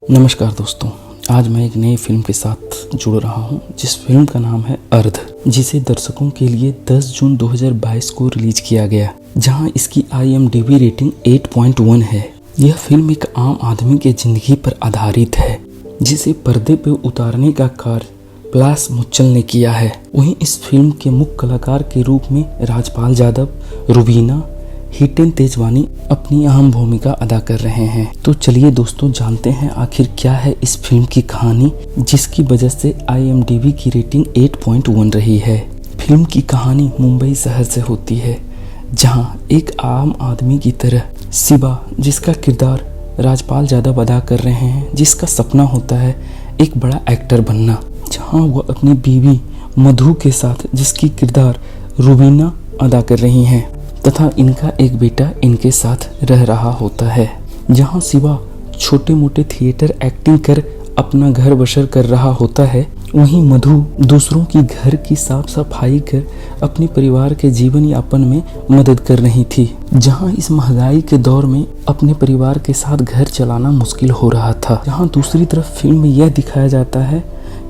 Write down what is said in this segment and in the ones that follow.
नमस्कार दोस्तों, आज मैं एक नई फिल्म के साथ जुड़ रहा हूं, जिस फिल्म का नाम है अर्ध, जिसे दर्शकों के लिए 10 जून 2022 को रिलीज किया गया, जहां इसकी IMDb रेटिंग 8.1 है। यह फिल्म एक आम आदमी के जिंदगी पर आधारित है, जिसे पर्दे पे उतारने का कार्य पलाश मुच्छल ने किया है। वहीं इस फिल्म के मुख्य कलाकार के रूप में राजपाल यादव, रुबीना, हिटेन तेजवानी अपनी अहम भूमिका अदा कर रहे हैं। तो चलिए दोस्तों, जानते हैं आखिर क्या है इस फिल्म की कहानी, जिसकी वजह से IMDb की रेटिंग 8.1 रही है। फिल्म की कहानी मुंबई शहर से होती है, जहां एक आम आदमी की तरह शिवा, जिसका किरदार राजपाल यादव अदा कर रहे हैं, जिसका सपना होता है एक बड़ा एक्टर बनना, जहां वह अपनी बीवी मधु के साथ, जिसकी किरदार रुबीना अदा कर रही हैं, तथा इनका एक बेटा इनके साथ रह रहा होता है। जहां शिवा छोटे मोटे थिएटर एक्टिंग कर अपना घर बसर कर रहा होता है, वहीं मधु दूसरों की घर की साफ सफाई कर अपने परिवार के जीवन यापन में मदद कर रही थी। जहां इस महंगाई के दौर में अपने परिवार के साथ घर चलाना मुश्किल हो रहा था। जहां दूसरी तरफ फिल्म में यह दिखाया जाता है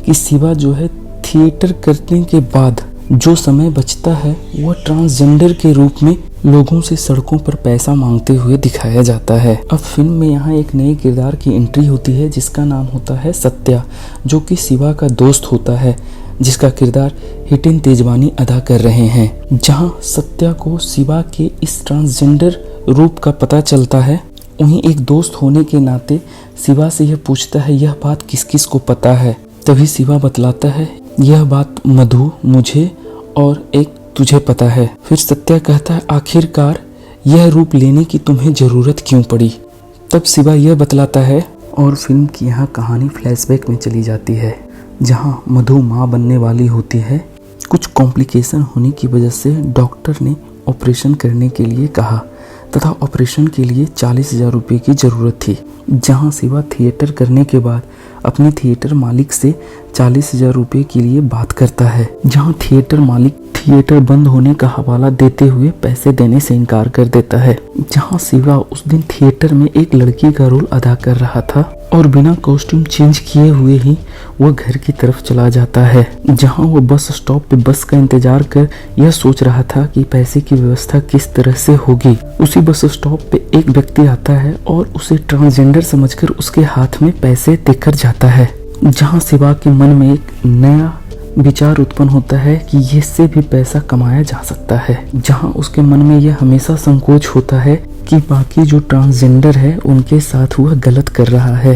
कि शिवा जो है थिएटर करने के बाद जो समय बचता है, वह ट्रांसजेंडर के रूप में लोगों से सड़कों पर पैसा मांगते हुए दिखाया जाता है। अब फिल्म में यहाँ एक नए किरदार की एंट्री होती है, जिसका नाम होता है सत्या, जो कि शिवा का दोस्त होता है, जिसका किरदार हिटेन तेजवानी अदा कर रहे हैं। जहाँ सत्या को शिवा के इस ट्रांसजेंडर रूप का पता चलता है, वहीं एक दोस्त होने के नाते शिवा से यह पूछता है यह बात किस किस को पता है। तभी शिवा बतलाता है यह बात मधु, मुझे और एक तुझे पता है। फिर सत्या कहता है आखिरकार यह रूप लेने की तुम्हें जरूरत क्यों पड़ी। तब शिवा यह बतलाता है, और फिल्म की यहाँ कहानी फ्लैशबैक में चली जाती है, जहाँ मधु माँ बनने वाली होती है। कुछ कॉम्प्लिकेशन होने की वजह से डॉक्टर ने ऑपरेशन करने के लिए कहा, तथा ऑपरेशन के लिए 40,000 रुपये की ज़रूरत थी। जहाँ शिवा थिएटर करने के बाद अपने थिएटर मालिक से 40,000 रुपये के लिए बात करता है, जहाँ थिएटर मालिक थिएटर बंद होने का हवाला देते हुए पैसे देने से इनकार कर देता है। जहाँ शिवा उस दिन थिएटर में एक लड़की का रोल अदा कर रहा था, और बिना कॉस्ट्यूम चेंज किए हुए ही वह घर की तरफ चला जाता है। जहाँ वह बस स्टॉप पे बस का इंतजार कर यह सोच रहा था कि पैसे की व्यवस्था किस तरह से होगी। उसी बस स्टॉप पे एक व्यक्ति आता है और उसे ट्रांसजेंडर समझकर उसके हाथ में पैसे देकर जाता है। जहाँ शिवा के मन में एक नया विचार उत्पन्न होता है कि इससे भी पैसा कमाया जा सकता है। जहाँ उसके मन में यह हमेशा संकोच होता है कि बाकी जो ट्रांसजेंडर है उनके साथ वह गलत कर रहा है,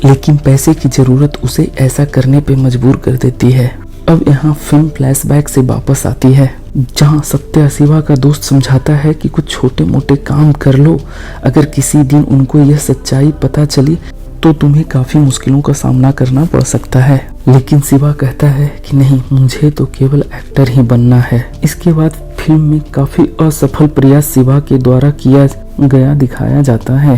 लेकिन पैसे की जरूरत उसे ऐसा करने पे मजबूर कर देती है। अब यहाँ फिल्म फ्लैशबैक से वापस आती है, जहाँ सत्या शिवा का दोस्त समझाता है कि कुछ छोटे मोटे काम कर लो, अगर किसी दिन उनको यह सच्चाई पता चली तो तुम्हें काफी मुश्किलों का सामना करना पड़ सकता है। लेकिन शिवा कहता है कि नहीं, मुझे तो केवल एक्टर ही बनना है। इसके बाद फिल्म में काफी असफल प्रयास शिवा के द्वारा किया गया दिखाया जाता है।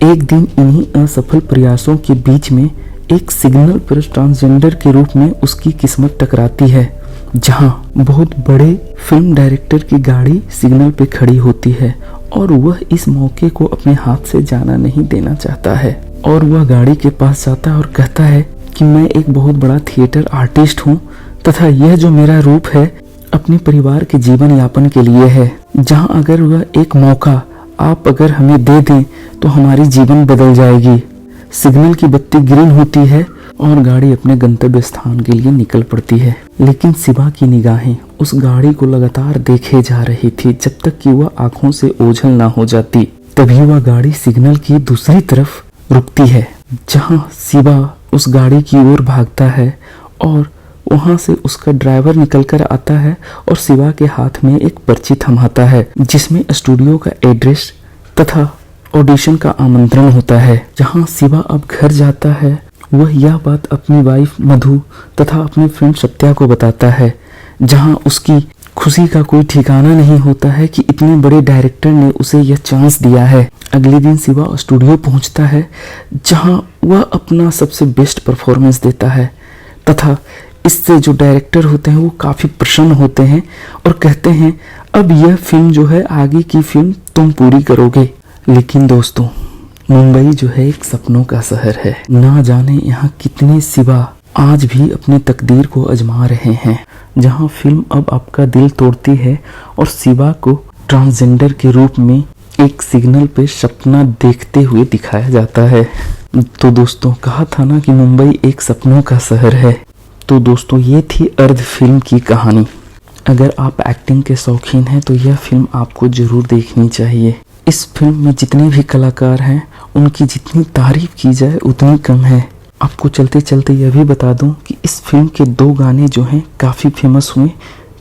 एक दिन इन्हीं असफल प्रयासों के बीच में एक सिग्नल पर ट्रांसजेंडर के रूप में उसकी किस्मत टकराती है, जहाँ बहुत बड़े फिल्म डायरेक्टर की गाड़ी सिग्नल पे खड़ी होती है, और वह इस मौके को अपने हाथ से जाना नहीं देना चाहता है। और वह गाड़ी के पास जाता है और कहता है कि मैं एक बहुत बड़ा थिएटर आर्टिस्ट हूँ, तथा यह जो मेरा रूप है अपने परिवार के जीवन यापन के लिए है। जहाँ अगर वह एक मौका आप अगर हमें दे दें तो हमारी जीवन बदल जाएगी। सिग्नल की बत्ती ग्रीन होती है और गाड़ी अपने गंतव्य स्थान के लिए निकल पड़ती है। लेकिन शिवा की निगाहें उस गाड़ी को लगातार देखे जा रही थी, जब तक कि वह आंखों से ओझल ना हो जाती। तभी वह गाड़ी सिग्नल की दूसरी तरफ रुकती है, जहां शिवा उस गाड़ी की ओर भागता है, और वहां से उसका ड्राइवर निकलकर आता है और शिवा के हाथ में एक पर्ची थमाता है, जिसमें स्टूडियो का एड्रेस तथा ऑडिशन का आमंत्रण होता है। जहां शिवा अब घर जाता है, वह यह बात अपनी वाइफ मधु तथा अपने फ्रेंड सत्या को बताता है, जहां उसकी खुशी का कोई ठिकाना नहीं होता है कि इतने बड़े डायरेक्टर ने उसे यह चांस दिया है। अगले दिन शिवा स्टूडियो पहुंचता है, जहां वह अपना सबसे बेस्ट परफॉर्मेंस देता है, तथा इससे जो डायरेक्टर होते हैं वो काफ़ी प्रसन्न होते हैं और कहते हैं अब यह फिल्म जो है आगे की फिल्म तुम पूरी करोगे। लेकिन दोस्तों, मुंबई जो है एक सपनों का शहर है। ना जाने यहाँ कितने सिवा आज भी अपनी तकदीर को आजमा रहे हैं। जहाँ फिल्म अब आपका दिल तोड़ती है और शिवा को ट्रांसजेंडर के रूप में एक सिग्नल पे सपना देखते हुए दिखाया जाता है। तो दोस्तों, कहा था ना कि मुंबई एक सपनों का शहर है। तो दोस्तों, ये थी अर्ध फिल्म की कहानी। अगर आप एक्टिंग के शौकीन हैं तो यह फिल्म आपको जरूर देखनी चाहिए। इस फिल्म में जितने भी कलाकार हैं उनकी जितनी तारीफ की जाए उतनी कम है। आपको चलते चलते यह भी बता दूं कि इस फिल्म के 2 गाने जो हैं काफ़ी फेमस हुए।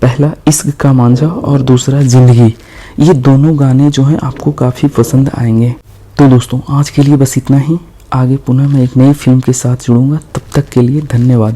पहला इश्क का मांझा और दूसरा जिंदगी। ये दोनों गाने जो हैं आपको काफ़ी पसंद आएंगे। तो दोस्तों, आज के लिए बस इतना ही। आगे पुनः मैं एक नई फिल्म के साथ जुड़ूंगा। तब तक के लिए धन्यवाद।